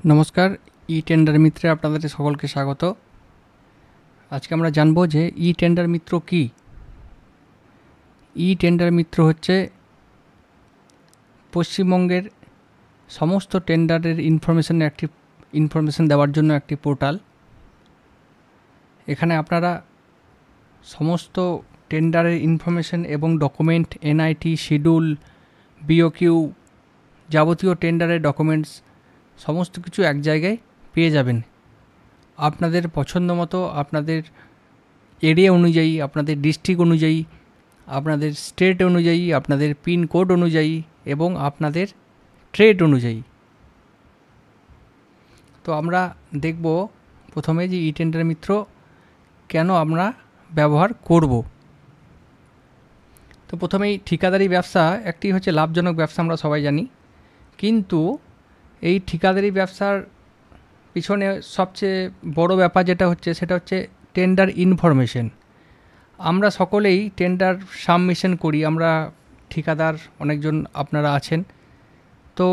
নমস্কার, ই-টেন্ডার মিত্রে আপনাদের সকলকে স্বাগত। আজকে আমরা জানব যে ই-টেন্ডার মিত্র কী। ই-টেন্ডার মিত্র হচ্ছে পশ্চিমবঙ্গের সমস্ত টেন্ডারের ইনফরমেশন দেওয়ার জন্য একটি পোর্টাল। এখানে আপনারা সমস্ত টেন্ডারের ইনফরমেশন এবং ডকুমেন্ট, এনআইটি, শিডিউল, বিওকিউ, যাবতীয় টেন্ডারের ডকুমেন্টস সমস্ত কিছু এক জায়গায় পেয়ে যাবেন। আপনাদের পছন্দ মতো, আপনাদের এরিয়া অনুযায়ী, আপনাদের ডিস্ট্রিক্ট অনুযায়ী, আপনাদের স্টেট অনুযায়ী, আপনাদের পিনকোড অনুযায়ী এবং আপনাদের ট্রেড অনুযায়ী। তো আমরা দেখব প্রথমে যে ই-টেন্ডার মিত্র কেন আমরা ব্যবহার করব। তো প্রথমেই ঠিকাদারি ব্যবসা একটি হচ্ছে লাভজনক ব্যবসা, আমরা সবাই জানি। কিন্তু এই ঠিকাদারি ব্যবসার পিছনে সবচেয়ে বড় ব্যাপার যেটা হচ্ছে সেটা হচ্ছে টেন্ডার ইনফরমেশন। আমরা সকলেই টেন্ডার সাবমিশন করি, আমরা ঠিকাদার অনেকজন আপনারা আছেন। তো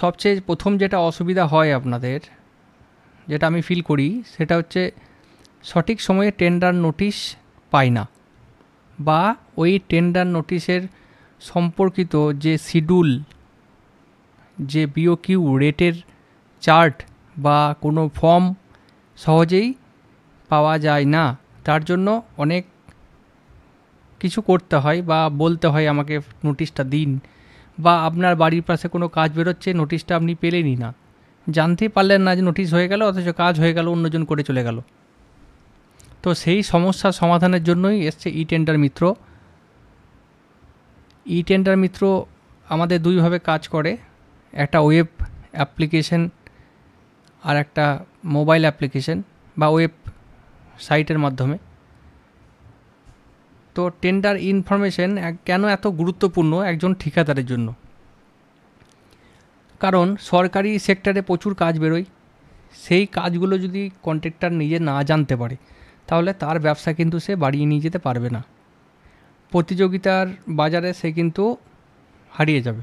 সবচেয়ে প্রথম যেটা অসুবিধা হয় আপনাদের, যেটা আমি ফিল করি, সেটা হচ্ছে সঠিক সময়ে টেন্ডার নোটিশ পাই না, বা ওই টেন্ডার নোটিশের সম্পর্কিত যে শিডিউল, যে বিওকিউ রেটের চার্ট বা কোনো ফর্ম সহজেই পাওয়া যায় না। তার জন্য অনেক কিছু করতে হয় বা বলতে হয় আমাকে নোটিশটা দিন, বা আপনার বাড়ির পাশে কোনো কাজ বেরোচ্ছে, নোটিশটা আপনি পেলেনই না, জানতেই পারলেন না যে নোটিশ হয়ে গেল, অথচ কাজ হয়ে গেল, অন্যজন করে চলে গেল। তো সেই সমস্যার সমাধানের জন্যই এসছে ই-টেন্ডার মিত্র। ই-টেন্ডার মিত্র আমাদের দুইভাবে কাজ করে, একটা ওয়েব অ্যাপ্লিকেশন আর একটা মোবাইল অ্যাপ্লিকেশন বা ওয়েব সাইটের মাধ্যমে। তো টেন্ডার ইনফরমেশন কেন এত গুরুত্বপূর্ণ একজন ঠিকাদারের জন্য? কারণ সরকারি সেক্টরে প্রচুর কাজ বেরোয়, সেই কাজগুলো যদি কন্ট্রাক্টর নিজে না জানতে পারে তাহলে তার ব্যবসা কিন্তু সে বাড়িয়ে নিয়ে যেতে পারবে না, প্রতিযোগিতার বাজারে সে কিন্তু হারিয়ে যাবে।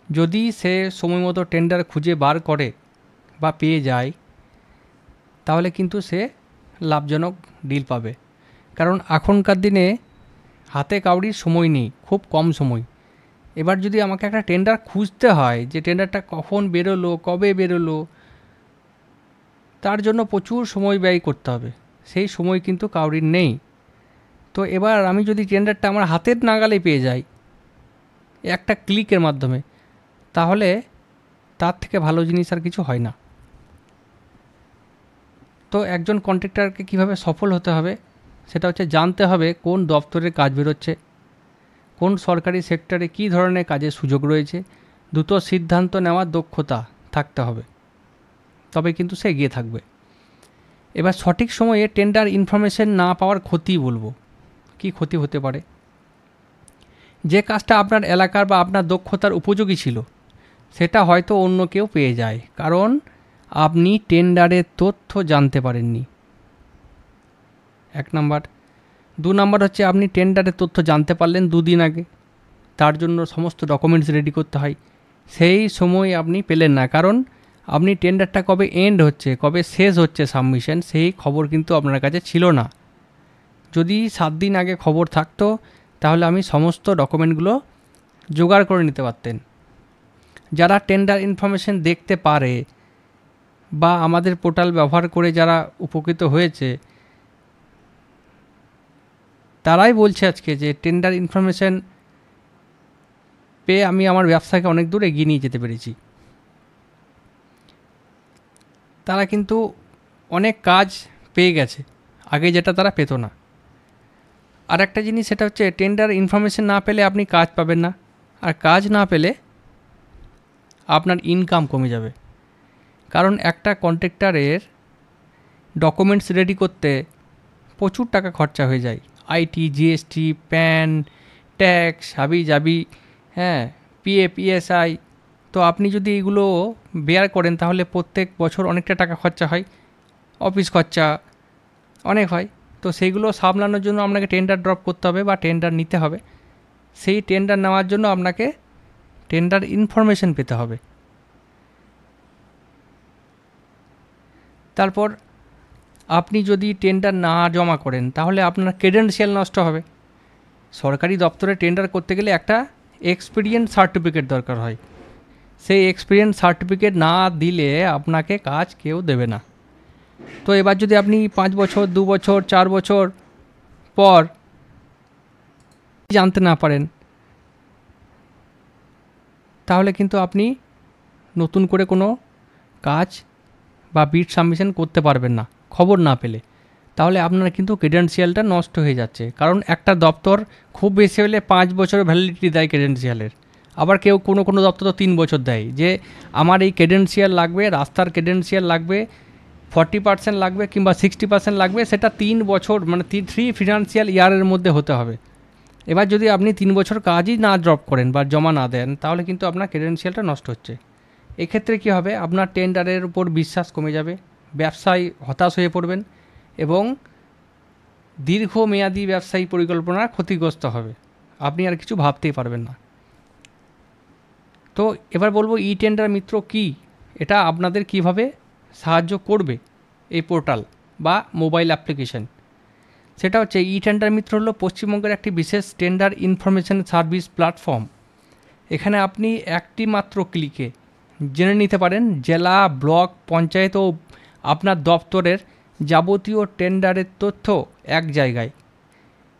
যদি সে সময় মতো টেন্ডার খুঁজে বার করে বা পেয়ে যায় তাহলে কিন্তু সে লাভজনক ডিল পাবে। কারণ এখনকার দিনে হাতে কাউরির সময় নেই, খুব কম সময়। এবার যদি আমাকে একটা টেন্ডার খুঁজতে হয় যে টেন্ডারটা কখন বেরোলো, কবে বেরোলো, তার জন্য প্রচুর সময় ব্যয় করতে হবে, সেই সময় কিন্তু কাউরির নেই। তো এবার আমি যদি টেন্ডারটা আমার হাতের নাগালে পেয়ে যাই একটা ক্লিকের মাধ্যমে, তাহলে তার থেকে ভালো জিনিস আর কিছু হয় না। তো একজন কন্ট্রাক্টরকে কীভাবে সফল হতে হবে সেটা হচ্ছে জানতে হবে কোন দপ্তরের কাজ বেরোচ্ছে, কোন সরকারি সেক্টরে কী ধরনের কাজের সুযোগ রয়েছে, দ্রুত সিদ্ধান্ত নেওয়ার দক্ষতা থাকতে হবে, তবে কিন্তু সে এগিয়ে থাকবে। এবার সঠিক সময়ে টেন্ডার ইনফরমেশন না পাওয়ার ক্ষতি বলবো। কি ক্ষতি হতে পারে? যে কাজটা আপনার এলাকার বা আপনার দক্ষতার উপযোগী ছিল সেটা হয়তো অন্য কেউ পেয়ে যায়, কারণ আপনি টেন্ডারের তথ্য জানতে পারেননি, এক নাম্বার। দু নাম্বার হচ্ছে আপনি টেন্ডারের তথ্য জানতে পারলেন দুদিন আগে, তার জন্য সমস্ত ডকুমেন্টস রেডি করতে হয়, সেই সময় আপনি পেলেন না, কারণ আপনি টেন্ডারটা কবে এন্ড হচ্ছে, কবে শেষ হচ্ছে সাবমিশন, সেই খবর কিন্তু আপনার কাছে ছিল না। যদি 7 দিন আগে খবর থাকতো তাহলে আমি সমস্ত ডকুমেন্টগুলো জোগাড় করে নিতে পারতেন। যারা টেন্ডার ইনফরমেশন দেখতে পারে বা আমাদের পোর্টাল ব্যবহার করে যারা উপকৃত হয়েছে, তারাই বলছে আজকে যে টেন্ডার ইনফরমেশন পেয়ে আমি আমার ব্যবসাকে অনেক দূর এগিয়ে নিয়ে যেতে পেরেছি। তারা কিন্তু অনেক কাজ পেয়ে গেছে আগে, যেটা তারা পেত না। আর একটা জিনিস সেটা হচ্ছে টেন্ডার ইনফরমেশন না পেলে আপনি কাজ পাবেন না, আর কাজ না পেলে আপনার ইনকাম কমে যাবে। কারণ একটা কন্ট্রাক্টরের ডকুমেন্টস রেডি করতে প্রচুর টাকা খরচা হয়ে যায়, আইটি, জিএসটি, প্যান, ট্যাক্স, হাবি জাবি, হ্যাঁ, পিএফ, ইএসআই। তো আপনি যদি এগুলো বেয়ার করেন তাহলে প্রত্যেক বছর অনেকটা টাকা খরচা হয়, অফিস খরচা অনেক হয়। তো সেইগুলো সামলানোর জন্য আপনাকে টেন্ডার ড্রপ করতে হবে বা টেন্ডার নিতে হবে। সেই টেন্ডার নেওয়ার জন্য আপনাকে টেন্ডার ইনফরমেশন পেতে হবে। তারপর আপনি যদি টেন্ডার না জমা করেন তাহলে আপনার ক্রেডেনশিয়াল নষ্ট হবে। সরকারি দপ্তরে টেন্ডার করতে গেলে একটা এক্সপিরিয়েন্স সার্টিফিকেট দরকার হয়, সেই এক্সপিরিয়েন্স সার্টিফিকেট না দিলে আপনাকে কাজ কেউ দেবে না। তো এবার যদি আপনি 5 বছর 2 বছর 4 বছর পর জানতে না পারেন তাহলে কিন্তু আপনি নতুন করে কোনো কাজ বা বিড সাবমিশন করতে পারবেন না খবর না পেলে। তাহলে আপনার কিন্তু ক্রেডেনশিয়ালটা নষ্ট হয়ে যাচ্ছে, কারণ একটা দপ্তর খুব বেশি হলে 5 বছরের ভ্যালিডিটি দেয় ক্রেডেনশিয়ালের। আবার কেউ কোনো দপ্তর তো 3 বছর দেয়, যে আমার এই ক্রেডেনশিয়াল লাগবে, রাস্তার ক্রেডেনশিয়াল লাগবে, 40% লাগবে কিংবা 60% লাগবে, সেটা 3 বছর মানে 3 ফিনান্সিয়াল ইয়ারের মধ্যে হতে হবে। এবার যদি আপনি 3 বছর কাজই না ড্রপ করেন বা জমা না দেন তাহলে কিন্তু আপনার ক্রেডেনশিয়ালটা নষ্ট হচ্ছে। এক্ষেত্রে কী হবে, আপনার টেন্ডারের উপর বিশ্বাস কমে যাবে, ব্যবসায় হতাশ হয়ে পড়বেন এবং দীর্ঘমেয়াদী ব্যবসায়ী পরিকল্পনা ক্ষতিগ্রস্ত হবে, আপনি আর কিছু ভাবতেই পারবেন না। তো এবার বলবো ই টেন্ডার মিত্র কী, এটা আপনাদের কিভাবে সাহায্য করবে এই পোর্টাল বা মোবাইল অ্যাপ্লিকেশন। সেটা হচ্ছে ই টেন্ডার মিত্র হলো পশ্চিমবঙ্গের একটি বিশেষ টেন্ডার ইনফরমেশন সার্ভিস প্ল্যাটফর্ম। এখানে আপনি একটি মাত্র ক্লিকে জেনে নিতে পারেন জেলা, ব্লক, পঞ্চায়েত ও আপনার দপ্তরের যাবতীয় টেন্ডারের তথ্য এক জায়গায়।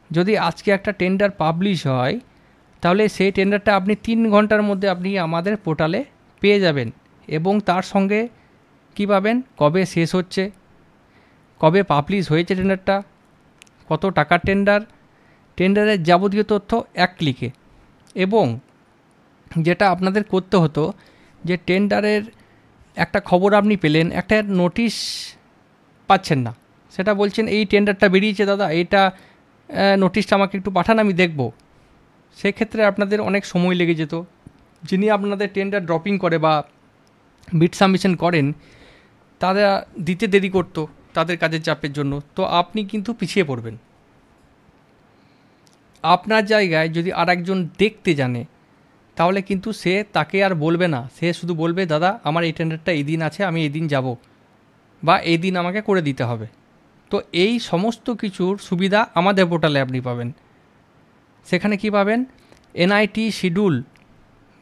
যদি আজকে একটা টেন্ডার পাবলিশ হয় তাহলে সেই টেন্ডারটা আপনি 3 ঘন্টার মধ্যে আপনি আমাদের পোর্টালে পেয়ে যাবেন, এবং তার সঙ্গে কী পাবেন, কবে শেষ হচ্ছে, কবে পাবলিশ হয়েছে টেন্ডারটা, কত টাকার টেন্ডার, টেন্ডারের যাবতীয় তথ্য এক ক্লিকে। এবং যেটা আপনাদের করতে হতো যে টেন্ডারের একটা খবর আপনি পেলেন, একটা নোটিশ পাচ্ছেন না, সেটা বলছেন এই টেন্ডারটা বেরিয়েছে দাদা, এইটা নোটিশটা আমাকে একটু পাঠান আমি দেখব। সেক্ষেত্রে আপনাদের অনেক সময় লেগে যেত, যিনি আপনাদের টেন্ডার ড্রপিং করে বা বিড সাবমিশন করেন তারা দিতে দেরি করতো তাদের কাজের চাপের জন্য, তো আপনি কিন্তু পিছিয়ে পড়বেন। আপনার জায়গায় যদি আরেকজন দেখতে জানে তাহলে কিন্তু সে তাকে আর বলবে না, সে শুধু বলবে দাদা আমার এই টেন্ডারটা এই দিন আছে, আমি এই দিন যাব বা এই দিন আমাকে করে দিতে হবে। তো এই সমস্ত কিছুর সুবিধা আমাদের পোর্টালে আপনি পাবেন। সেখানে কি পাবেন, এনআইটি শিডিউল,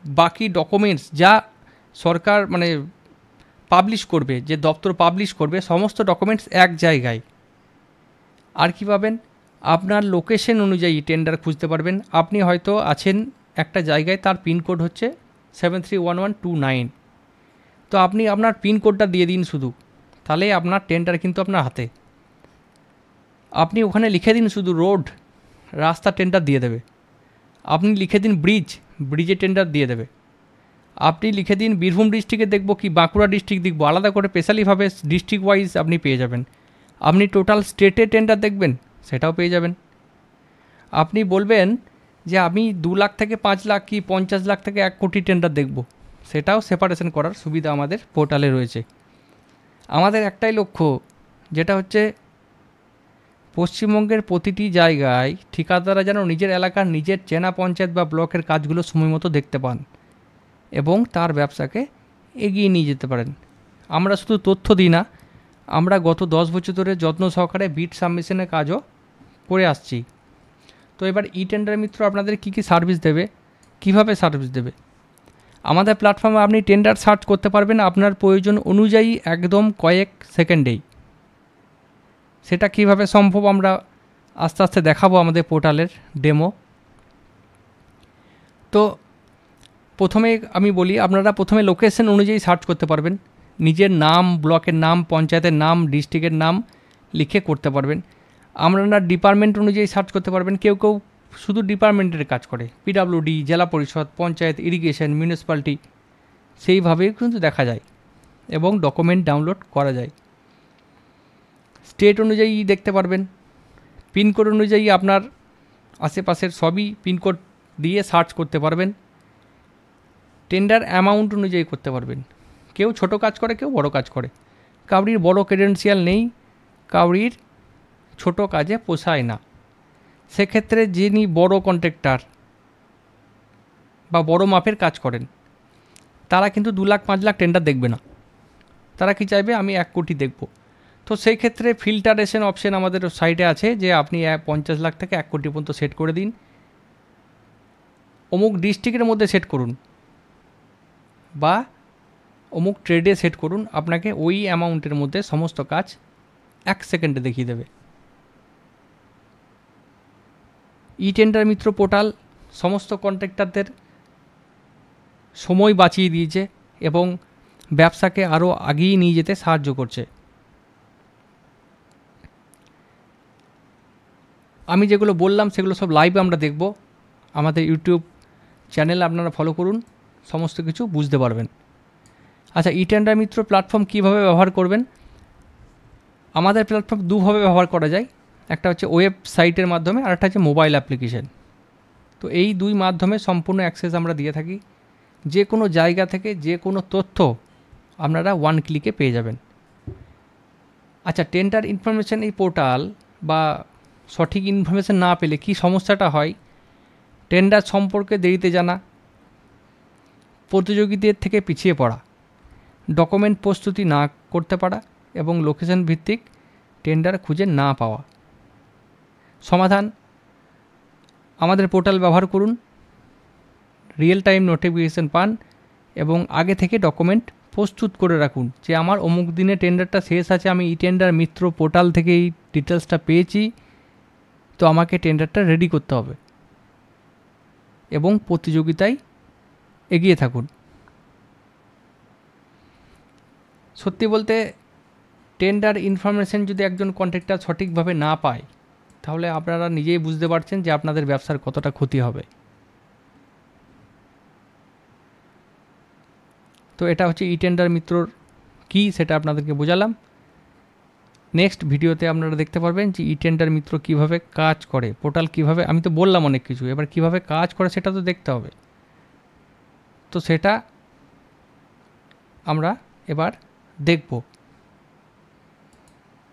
বাকি ডকুমেন্টস যা সরকার মানে পাবলিশ করবে, যে দপ্তর পাবলিশ করবে, সমস্ত ডকুমেন্টস এক জায়গায়। আর কি পাবেন, আপনার লোকেশন অনুযায়ী টেন্ডার খুঁজতে পারবেন। আপনি হয়তো আছেন একটা জায়গায়, তার পিনকোড হচ্ছে 731129, তো আপনি আপনার পিনকোডটা দিয়ে দিন শুধু, তাহলে আপনার টেন্ডার কিন্তু আপনার হাতে। আপনি ওখানে লিখে দিন শুধু রোড, রাস্তা টেন্ডার দিয়ে দেবে। আপনি লিখে দিন ব্রিজ, ব্রিজে টেন্ডার দিয়ে দেবে। আপনি লিখে দিন বীরভূম ডিস্ট্রিক্টে দেখবো কি বাঁকুড়া ডিস্ট্রিক্ট দেখবো, আলাদা করে স্পেশালিভাবে ডিস্ট্রিক্ট ওয়াইজ আপনি পেয়ে যাবেন। আপনি টোটাল স্টেটে টেন্ডার দেখবেন, সেটাও পেয়ে যাবেন। আপনি বলবেন যে আমি 2 লাখ থেকে 5 লাখ কি 50 লাখ থেকে 1 কোটি টেন্ডার দেখব, সেটাও সেপারেশন করার সুবিধা আমাদের পোর্টালে রয়েছে। আমাদের একটাই লক্ষ্য, যেটা হচ্ছে পশ্চিমবঙ্গের প্রতিটি জায়গায় ঠিকাদাররা যেন নিজের এলাকার নিজের চেনা পঞ্চায়েত বা ব্লকের কাজগুলো সময় মতো দেখতে পান এবং তার ব্যবসাকে এগিয়ে নিয়ে যেতে পারেন। আমরা শুধু তথ্য দিই না, আমরা গত 10 বছর ধরে যত্ন সহকারে বিড সাবমিশনের কাজও করে আসছি। তো এবার ই টেন্ডার মিত্র আপনাদের কী কী সার্ভিস দেবে, কিভাবে সার্ভিস দেবে। আমাদের প্ল্যাটফর্মে আপনি টেন্ডার সার্চ করতে পারবেন আপনার প্রয়োজন অনুযায়ী একদম কয়েক সেকেন্ডেই। সেটা কিভাবে সম্ভব আমরা আস্তে আস্তে দেখাবো আমাদের পোর্টালের ডেমো। তো প্রথমে আমি বলি, আপনারা প্রথমে লোকেশন অনুযায়ী সার্চ করতে পারবেন, নিজের নাম, ব্লকের নাম, পঞ্চায়েতের নাম, ডিস্ট্রিক্টের নাম লিখে করতে পারবেন। আপনারা ডিপার্টমেন্ট অনুযায়ী সার্চ করতে পারবেন, কেউ কেউ শুধু ডিপার্টমেন্টের কাজ করে, পিডাব্লিউডি, জেলা পরিষদ, পঞ্চায়েত, ইরিগেশন, মিউনিসিপ্যালিটি, সেইভাবেই কিন্তু দেখা যায় এবং ডকুমেন্ট ডাউনলোড করা যায়। স্টেট অনুযায়ী দেখতে পারবেন, পিনকোড অনুযায়ী আপনার আশেপাশের সবই পিনকোড দিয়ে সার্চ করতে পারবেন। টেন্ডার অ্যামাউন্ট অনুযায়ী করতে পারবেন, কেউ ছোট কাজ করে, কেউ বড় কাজ করে, কাউরির বড় ক্রেডেনশিয়াল নেই, কাউরির ছোট কাজে পোষায় না। সেক্ষেত্রে যিনি বড় কন্ট্রাক্টর বা বড় মাপের কাজ করেন তারা কিন্তু 2 লাখ 5 লাখ টেন্ডার দেখবে না, তারা কি চাইবে, আমি 1 কোটি দেখব। তো সেই ক্ষেত্রে ফিল্টারেশন অপশন আমাদের সাইটে আছে যে আপনি 50 লাখ থেকে 1 কোটি পর্যন্ত সেট করে দিন, অমুক ডিস্ট্রিক্টের মধ্যে সেট করুন বা অমুক ট্রেডে সেট করুন, আপনাকে ওই অ্যামাউন্টের মধ্যে সমস্ত কাজ 1 সেকেন্ডে দেখিয়ে দেবে। ই টেন্ডার মিত্র পোর্টাল সমস্ত কন্ট্রাক্টরদের সময় বাঁচিয়ে দিয়েছে এবং ব্যবসাকে আরও এগিয়ে নিয়ে যেতে সাহায্য করছে। আমি যেগুলো বললাম সেগুলো সব লাইভ আমরা দেখব, আমাদের ইউটিউব চ্যানেল আপনারা ফলো করুন, সমস্ত কিছু বুঝতে পারবেন। আচ্ছা, ই টেন্ডার মিত্র প্ল্যাটফর্ম কীভাবে ব্যবহার করবেন? আমাদের প্ল্যাটফর্ম দুভাবে ব্যবহার করা যায়, একটা হচ্ছে ওয়েবসাইটের মাধ্যমে আর একটা হচ্ছে মোবাইল অ্যাপ্লিকেশন। তো এই দুই মাধ্যমে সম্পূর্ণ অ্যাক্সেস আমরা দিয়ে থাকি, যে কোনো জায়গা থেকে যে কোনো তথ্য আপনারা 1 ক্লিকে পেয়ে যাবেন। আচ্ছা, টেন্ডার ইনফরমেশন এই পোর্টাল বা সঠিক ইনফরমেশন না পেলে কি সমস্যাটা হয়? টেন্ডার সম্পর্কে দেরিতে জানা, প্রতিযোগীদের থেকে পিছিয়ে পড়া, ডকুমেন্ট প্রস্তুতি না করতে পারা এবং লোকেশন ভিত্তিক টেন্ডার খুঁজে না পাওয়া। সমাধান, আমাদের পোর্টাল ব্যবহার করুন, রিয়েল টাইম নোটিফিকেশান পান এবং আগে থেকে ডকুমেন্ট প্রস্তুত করে রাখুন যে আমার অমুক দিনে টেন্ডারটা শেষ আছে, আমি ই টেন্ডার মিত্র পোর্টাল থেকে এই ডিটেলসটা পেয়েছি, তো আমাকে টেন্ডারটা রেডি করতে হবে এবং প্রতিযোগিতায় এগিয়ে থাকুন। সত্যি বলতে টেন্ডার ইনফরমেশন যদি একজন কন্ট্রাক্টর সঠিকভাবে না পায়, তাহলে আপনারা নিজেই বুঝতে পারছেন যে আপনাদের ব্যবসার কতটা ক্ষতি হবে। তো এটা হচ্ছে ই টেন্ডার মিত্রর কী, সেটা আপনাদেরকে বোঝালাম। নেক্সট ভিডিওতে আপনারা দেখতে পারবেন যে ই টেন্ডার মিত্র কীভাবে কাজ করে, পোর্টাল কীভাবে, আমি তো বললাম অনেক কিছু, এবার কীভাবে কাজ করে সেটা তো দেখতে হবে। তো সেটা আমরা এবার দেখব।